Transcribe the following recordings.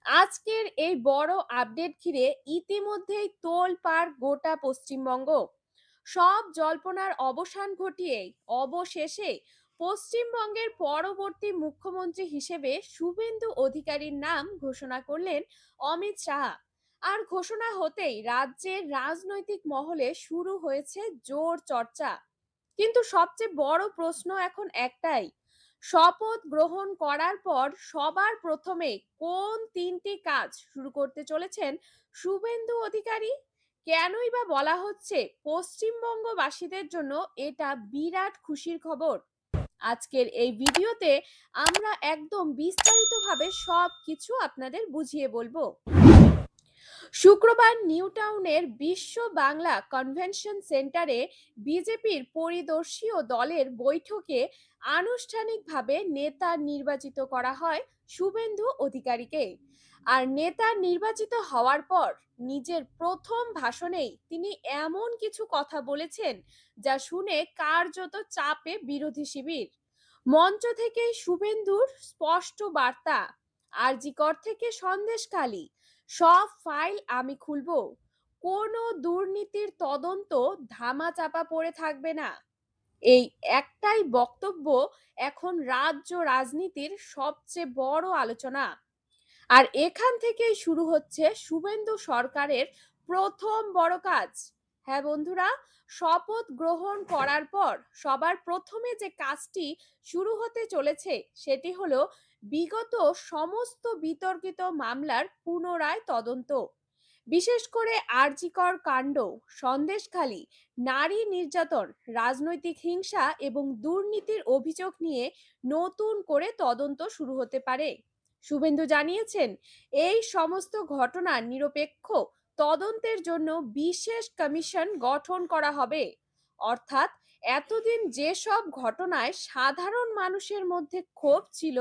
আজকের এই বড় আপডেট ঘিরে ইতিমধ্যেই তোলপাড় গোটা পশ্চিমবঙ্গ। সব জল্পনার অবসান ঘটিয়ে অবশেষে পশ্চিমবঙ্গের পরবর্তী মুখ্যমন্ত্রী হিসেবে শুভেন্দু অধিকারীর নাম ঘোষণা করলেন অমিত শাহ। আর ঘোষণা হতেই রাজ্যের রাজনৈতিক মহলে শুরু হয়েছে জোর চর্চা। কিন্তু সবচেয়ে বড় প্রশ্ন এখন একটাই, শপথ গ্রহণ করার পর সবার প্রথমে কোন তিনটি কাজ শুরু করতে চলেছেন শুভেন্দু অধিকারী? কেনই বা বলা হচ্ছে পশ্চিমবঙ্গবাসীদের জন্য এটা বিরাট খুশির খবর? আজকের এই ভিডিওতে আমরা একদম বিস্তারিতভাবে সবকিছু আপনাদের বুঝিয়ে বলবো। শুক্রবার নিউ টাউনের বিশ্ব বাংলা কনভেনশন সেন্টারে বিজেপির পরিদর্শীয় দলের বৈঠকে আনুষ্ঠানিকভাবে নেতা নির্বাচিত করা হয় শুভেন্দু অধিকারীকে। আর নেতা নির্বাচিত হওয়ার পর নিজের প্রথম ভাষণেই তিনি এমন কিছু কথা বলেছেন যা শুনে কার্যত চাপে বিরোধী শিবির। মঞ্চ থেকে শুভেন্দুর স্পষ্ট বার্তা, আরজিকর থেকে সন্দেশখালী, সব ফাইল আমি খুলবো, কোনো দুর্নীতির তদন্ত ধামাচাপা পড়ে থাকবে না। এই একটাই বক্তব্য এখন রাজ্য রাজনীতির সবচেয়ে বড় আলোচনা। আর এখান থেকেই শুরু হচ্ছে শুভেন্দু সরকারের প্রথম বড় কাজ। হ্যাঁ বন্ধুরা, শপথ গ্রহণ করার পর সবার প্রথমে যে কাজটি শুরু হতে চলেছে সেটি হলো বিগত সমস্ত বিতর্কিত মামলার পুনরায় তদন্ত। বিশেষ করে আরজিকর কাণ্ড, সন্দেশখালী, নারী নির্যাতন, রাজনৈতিক হিংসা এবং দুর্নীতির অভিযোগ নিয়ে নতুন করে তদন্ত শুরু হতে পারে। শুভেন্দু জানিয়েছেন এই সমস্ত ঘটনার নিরপেক্ষ তদন্তের জন্য বিশেষ কমিশন গঠন করা হবে। অর্থাৎ এতদিন যেসব ঘটনায় সাধারণ মানুষের মধ্যে ক্ষোভ ছিল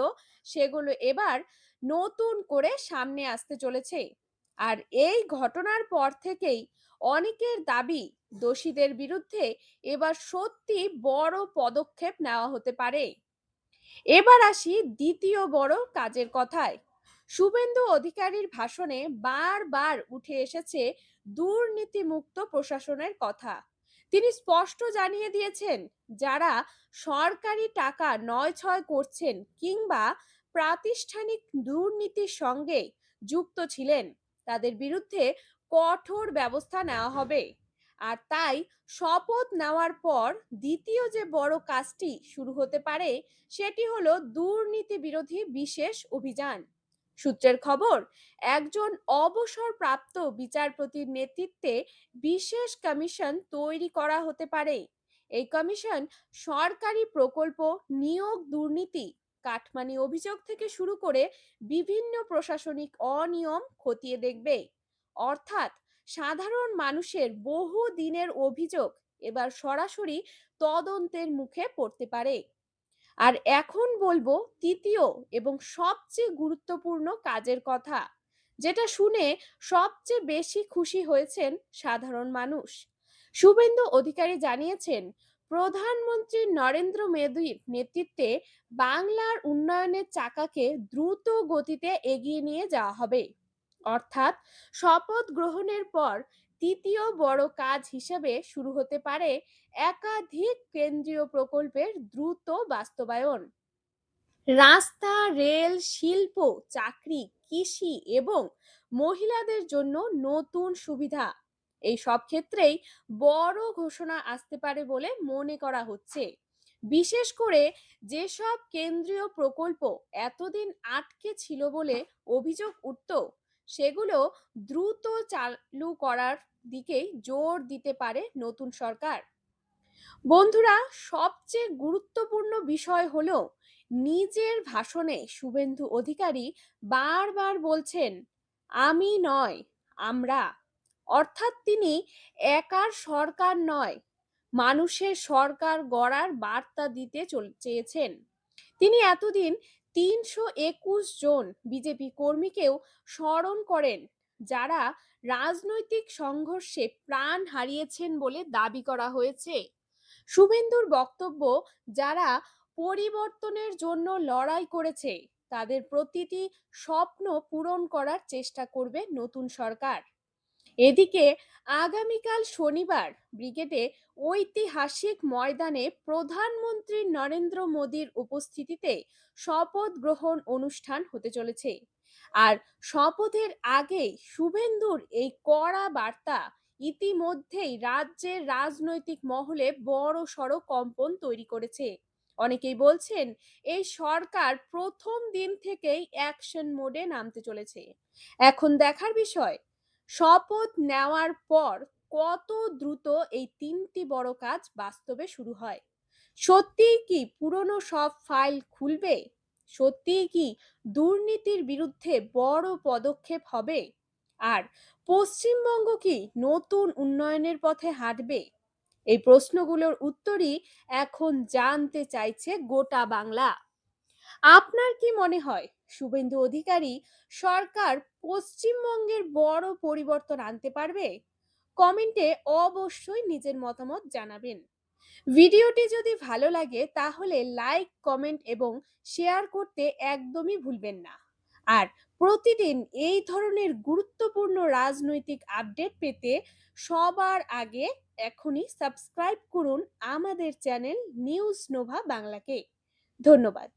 সেগুলো এবার নতুন করে সামনে আসতে চলেছে। আর এই ঘটনার পর থেকেই অনেকের দাবি দোষীদের বিরুদ্ধে এবার সত্যি বড় পদক্ষেপ নেওয়া হতে পারে। এবার আসি দ্বিতীয় বড় কাজের কথায়। শুভেন্দু অধিকারীর ভাষণে বারবার উঠে এসেছে দুর্নীতিমুক্ত প্রশাসনের কথা। তিনি স্পষ্ট জানিয়ে দিয়েছেন যারা সরকারি টাকা নয় ছয় করছেন কিংবা প্রাতিষ্ঠানিক দুর্নীতির সঙ্গে যুক্ত ছিলেন তাদের বিরুদ্ধে কঠোর ব্যবস্থা নেওয়া হবে। আর তাই শপথ নেওয়ার পর দ্বিতীয় যে বড় কাজটি শুরু হতে পারে সেটি হলো দুর্নীতি বিরোধী বিশেষ অভিযান। সূত্রের খবর, একজন অবসরপ্রাপ্ত বিচারপতির নেতৃত্বে বিশেষ কমিশন তৈরি করা হতে পারে। এই কমিশন সরকারি প্রকল্প, নিয়োগ দুর্নীতি, কাটমানি অভিযোগ থেকে শুরু করে বিভিন্ন প্রশাসনিক অনিয়ম খতিয়ে দেখবে। অর্থাৎ সাধারণ মানুষের বহু দিনের অভিযোগ এবার সরাসরি তদন্তের মুখে পড়তে পারে। আর এখন বলবো তৃতীয় এবং সবচেয়ে গুরুত্বপূর্ণ কাজের কথা, যেটা শুনে সবচেয়ে বেশি খুশি হয়েছেন সাধারণ মানুষ। শুভেন্দু অধিকারী জানিয়েছেন প্রধানমন্ত্রী নরেন্দ্র মোদীর নেতৃত্বে বাংলার উন্নয়নের চাকাকে দ্রুত গতিতে এগিয়ে নিয়ে যাওয়া হবে। অর্থাৎ শপথ গ্রহণের পর তৃতীয় বড় কাজ হিসেবে শুরু হতে পারে একাধিক কেন্দ্রীয় প্রকল্পের দ্রুত বাস্তবায়ন। রাস্তা, রেল, শিল্প, চাকরি, কৃষি এবং মহিলাদের জন্য নতুন সুবিধা, এই সব ক্ষেত্রেই বড় ঘোষণা আসতে পারে বলে মনে করা হচ্ছে। বিশেষ করে যেসব কেন্দ্রীয় প্রকল্প এতদিন আটকে ছিল বলে অভিযোগ উঠত সেগুলো দ্রুত চালু করার দিকেই জোর দিতে পারে নতুন সরকার। বন্ধুরা, সবচেয়ে গুরুত্বপূর্ণ বিষয় হলো নিজের ভাষণে শুভেন্দু অধিকারী বারবার বলছেন আমি নয়, আমরা। অর্থাৎ তিনি একার সরকার নয়, মানুষের সরকার গড়ার বার্তা দিতে চেয়েছেন। তিনি এতদিন ৩২১ জন বিজেপি কর্মীকেও স্মরণ করেন যারা রাজনৈতিক সংঘর্ষে প্রাণ হারিয়েছেন বলে দাবি করা হয়েছে। শুভেন্দুর বক্তব্য, যারা পরিবর্তনের জন্য লড়াই করেছে তাদের প্রতিটি স্বপ্ন পূরণ করার চেষ্টা করবে নতুন সরকার। এদিকে আগামীকাল শনিবার ব্রিগেডে ঐতিহাসিক ময়দানে প্রধানমন্ত্রী নরেন্দ্র মোদীর উপস্থিতিতে শপথ গ্রহণ অনুষ্ঠান হতে চলেছে। আর শপথের আগেই শুভেন্দুর এই কড়া বার্তা ইতিমধ্যেই রাজ্যের রাজনৈতিক মহলে বড় সড় কম্পন তৈরি করেছে। অনেকেই বলছেন এই সরকার প্রথম দিন থেকেই অ্যাকশন মোডে নামতে চলেছে। এখন দেখার বিষয় শপথ নেওয়ার পর কত দ্রুত এই তিনটি বড় কাজ বাস্তবে শুরু হয়। সত্যিই কি পুরনো সব ফাইল খুলবে? সত্যিই কি দুর্নীতির বিরুদ্ধে বড় পদক্ষেপ হবে? আর পশ্চিমবঙ্গ কি নতুন উন্নয়নের পথে হাঁটবে? এই প্রশ্নগুলোর উত্তরই এখন জানতে চাইছে গোটা বাংলা। আপনার কি মনে হয় শুভেন্দু অধিকারী সরকার পশ্চিমবঙ্গের বড় পরিবর্তন আনতে পারবে? কমেন্টে অবশ্যই নিজের মতামত জানাবেন। ভিডিওটি যদি ভালো লাগে তাহলে লাইক, কমেন্ট এবং শেয়ার করতে একদমই ভুলবেন না। আর প্রতিদিন এই ধরনের গুরুত্বপূর্ণ রাজনৈতিক আপডেট পেতে সবার আগে এখনই সাবস্ক্রাইব করুন আমাদের চ্যানেল নিউজ নোভা বাংলাকে। ধন্যবাদ।